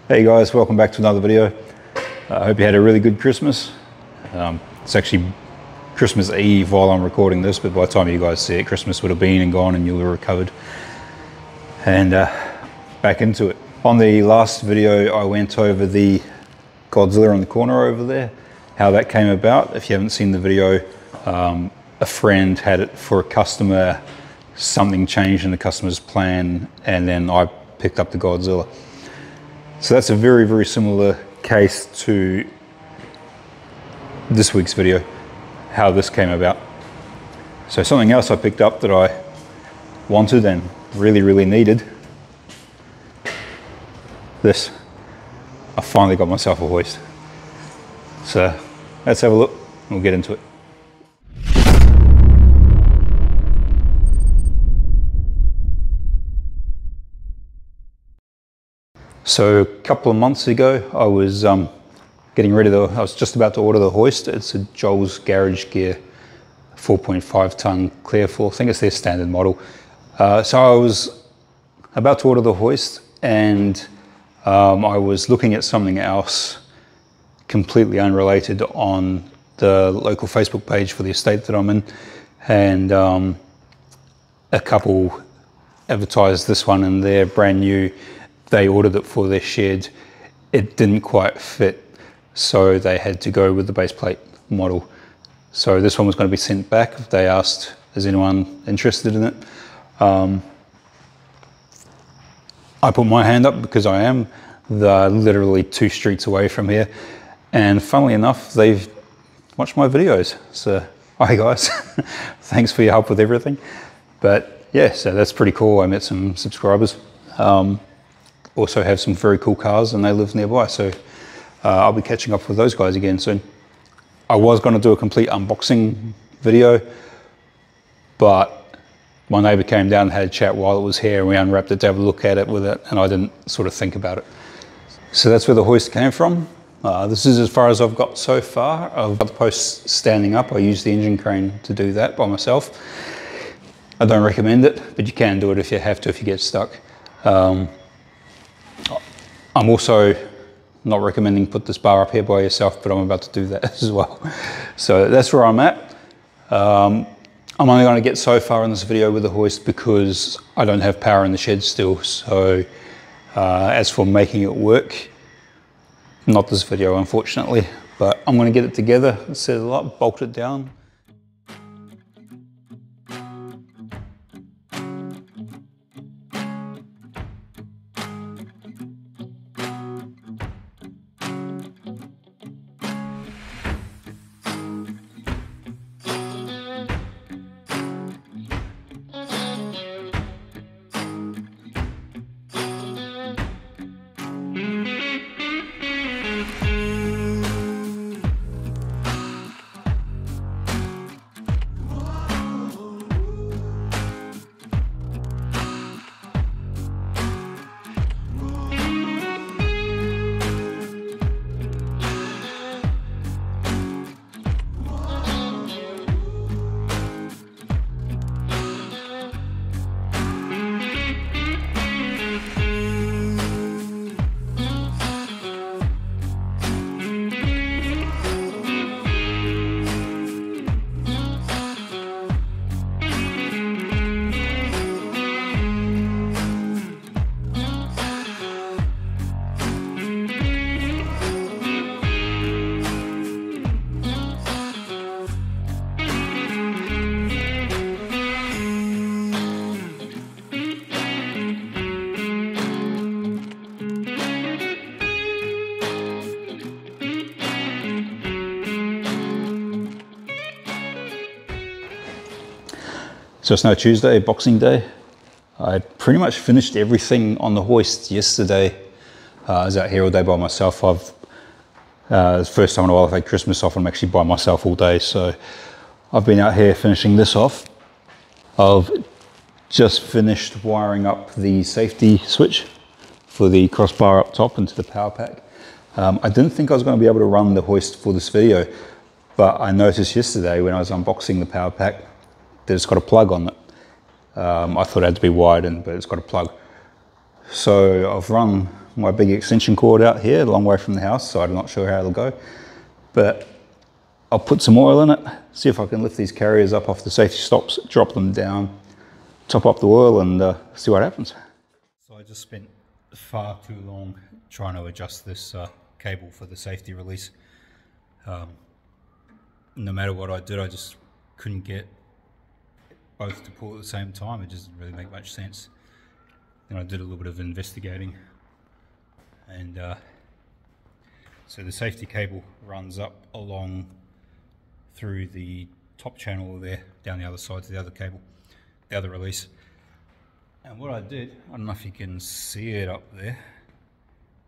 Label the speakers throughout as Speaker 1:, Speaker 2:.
Speaker 1: Hey guys, welcome back to another video. I hope you had a really good Christmas. It's actually Christmas Eve while I'm recording this, but by the time you guys see it, Christmas would have been and gone and you'll have recovered. And back into it. On the last video, I went over the Godzilla in the corner over there, how that came about. If you haven't seen the video, a friend had it for a customer, something changed in the customer's plan, and then I picked up the Godzilla. So that's a very, very similar case to this week's video, how this came about. So something else I picked up that I wanted and really, really needed. This. I finally got myself a hoist. So let's have a look, we'll get into it. So a couple of months ago, I was getting ready to, I was just about to order the Hoist. It's a Joel's Garage Gear 4.5 ton clear floor. I think it's their standard model. So I was about to order the Hoist, and I was looking at something else completely unrelated on the local Facebook page for the estate that I'm in. And a couple advertised this one, and they're brand new. They ordered it for their shed. It didn't quite fit, so they had to go with the base plate model. So this one was going to be sent back. They asked, is anyone interested in it? I put my hand up because I am. They're literally 2 streets away from here. And funnily enough, they've watched my videos. So, hi guys, thanks for your help with everything. But yeah, so that's pretty cool. I met some subscribers. Also have some very cool cars and they live nearby, so I'll be catching up with those guys again soon. I was going to do a complete unboxing video, but my neighbour came down and had a chat while it was here, and we unwrapped it to have a look at it with it, and I didn't sort of think about it. So that's where the Hoist came from. This is as far as I've got so far. I've got the posts standing up. I use the engine crane to do that by myself. I don't recommend it, but you can do it if you have to, if you get stuck. I'm also not recommending put this bar up here by yourself, but I'm about to do that as well. So that's where I'm at. I'm only going to get so far in this video with the Hoist because I don't have power in the shed still. So as for making it work, not this video unfortunately, but I'm going to get it together, set it up, bolt it down. So it's now Tuesday, Boxing Day. I pretty much finished everything on the Hoist yesterday. I was out here all day by myself. It's the first time in a while I've had Christmas off and I'm actually by myself all day. So I've been out here finishing this off. I've just finished wiring up the safety switch for the crossbar up top into the power pack. I didn't think I was going to be able to run the Hoist for this video, but I noticed yesterday when I was unboxing the power pack that it's got a plug on it. I thought it had to be wired in, but it's got a plug. So I've run my big extension cord out here, a long way from the house, so I'm not sure how it'll go. But I'll put some oil in it, see if I can lift these carriers up off the safety stops, drop them down, top up the oil, and see what happens. So I just spent far too long trying to adjust this cable for the safety release. No matter what I did, I just couldn't get both to pull at the same time. It just didn't really make much sense. Then I did a little bit of investigating, and so the safety cable runs up along through the top channel there, down the other side to the other cable, the other release. And what I did, I don't know if you can see it up there,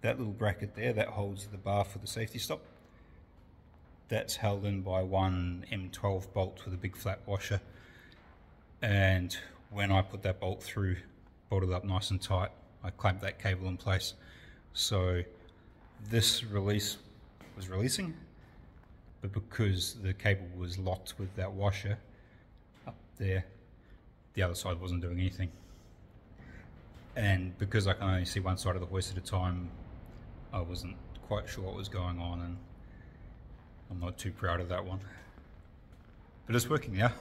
Speaker 1: that little bracket there that holds the bar for the safety stop, that's held in by one M12 bolt with a big flat washer. And when I put that bolt through, bolted up nice and tight, I clamped that cable in place. So this release was releasing, but because the cable was locked with that washer up there, the other side wasn't doing anything. And because I can only see one side of the hoist at a time, I wasn't quite sure what was going on, and I'm not too proud of that one. But it's working now.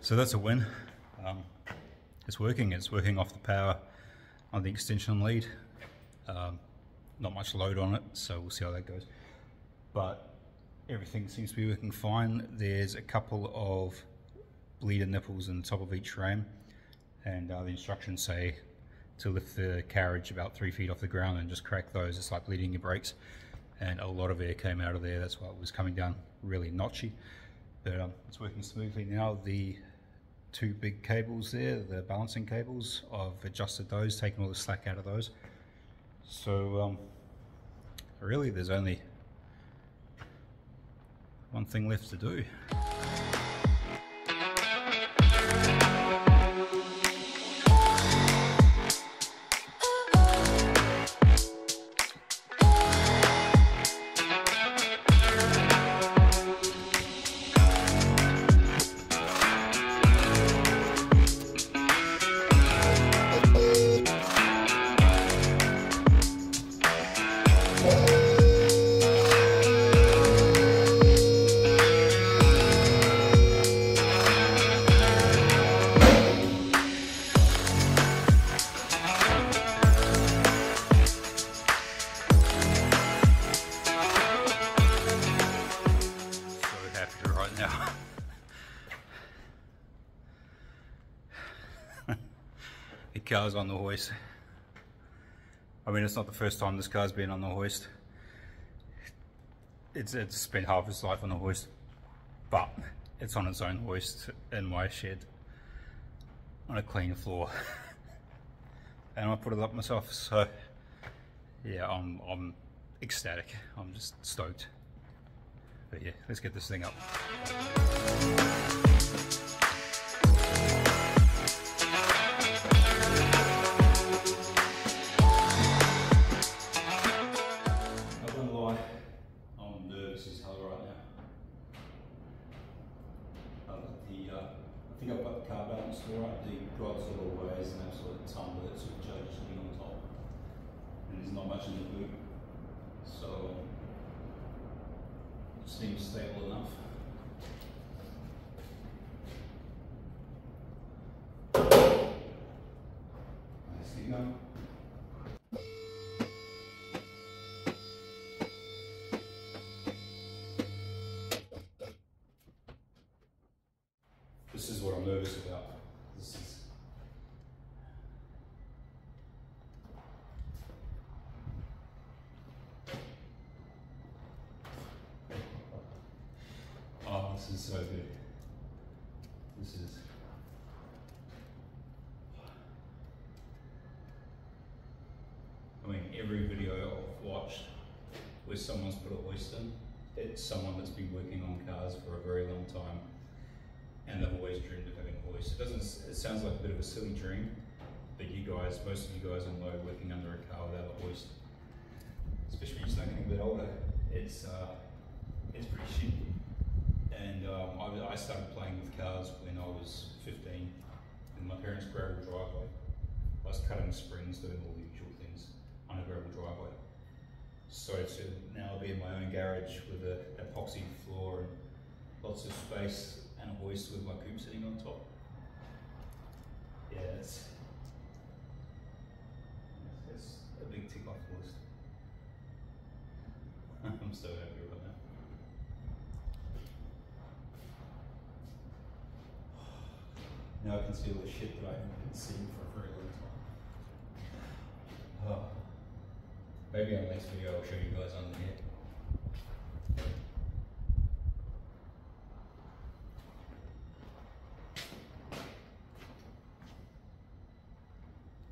Speaker 1: So that's a win. It's working off the power on the extension lead. Not much load on it, so we'll see how that goes. But everything seems to be working fine. There's a couple of bleeder nipples in the top of each ram, and the instructions say to lift the carriage about 3 feet off the ground and just crack those. It's like bleeding your brakes, and a lot of air came out of there. That's why it was coming down really notchy. But it's working smoothly now. The two big cables there, the balancing cables, I've adjusted those, taken all the slack out of those. So really there's only one thing left to do. The car's on the hoist. I mean, it's not the first time this car's been on the hoist. It's spent half its life on the hoist, but it's on its own hoist in my shed. on a clean floor. And I put it up myself, so yeah, I'm ecstatic. I'm just stoked. But yeah, let's get this thing up. I won't lie, I'm nervous as hell right now. I think I've got the car balance right. The drive's a little ways and absolutely tumble it, supercharger sitting on top. And there's not much in the boot, so it seems stable enough. Let's keep going. This is what I'm nervous about. This is oh, this is so good. This is I mean, every video I've watched where someone's put a hoist in, it's someone that's been working on cars for a very long time. And they've always dreamed of having a hoist. It sounds like a bit of a silly dream, but you guys, most of you guys I know working under a car without a hoist, especially when you start getting a bit older, it's pretty shitty. And I started playing with cars when I was 15 in my parents' gravel driveway. I was cutting springs, doing all the usual things on a gravel driveway. So to now be in my own garage with an epoxy floor and lots of space and a hoist with my coupe sitting on top. Yeah, it's a big tick off the list. I'm so happy right now. Now I can see all the shit that I haven't been seeing for a very long time. Oh. Maybe on the next video I'll show you guys on here.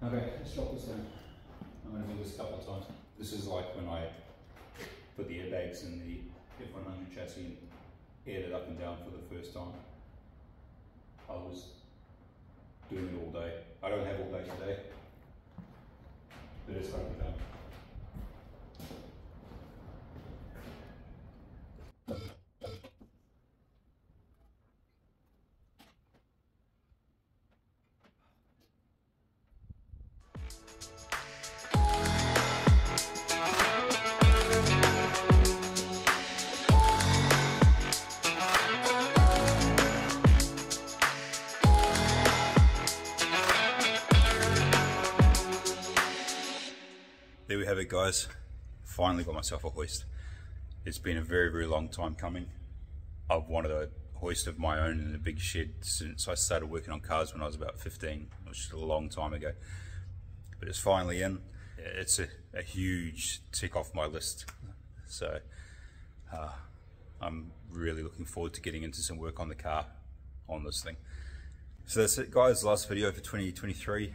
Speaker 1: Okay, let's drop this down. I'm going to do this a couple of times. This is like when I put the airbags in the F100 chassis and aired it up and down for the first time. I was doing it all day. I don't have all day today, but it's going to be done. There we have it, guys. Finally got myself a hoist. It's been a very, very long time coming. I've wanted a hoist of my own in a big shed since I started working on cars when I was about 15, which is a long time ago. But it's finally in. It's a huge tick off my list. So I'm really looking forward to getting into some work on the car on this thing. So that's it, guys. Last video for 2023.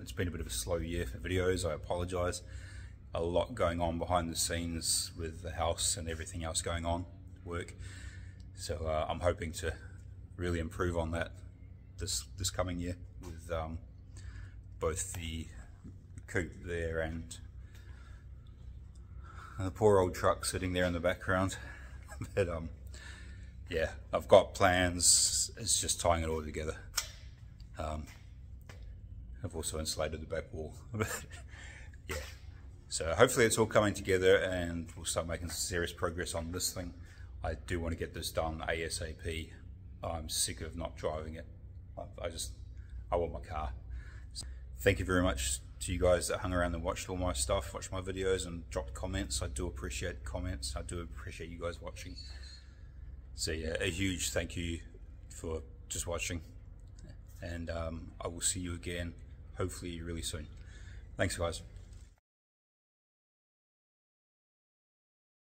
Speaker 1: It's been a bit of a slow year for videos. I apologize. A lot going on behind the scenes with the house and everything else going on, work. So I'm hoping to really improve on that this coming year with both the coupe there and the poor old truck sitting there in the background. But yeah, I've got plans. It's just tying it all together. I've also insulated the back wall. Yeah, so hopefully it's all coming together and we'll start making some serious progress on this thing. I do want to get this done ASAP. I'm sick of not driving it. I want my car. Thank you very much to you guys that hung around and watched all my stuff, watched my videos and dropped comments. I do appreciate comments. I do appreciate you guys watching. So yeah, a huge thank you for just watching. And I will see you again hopefully really soon. Thanks, guys.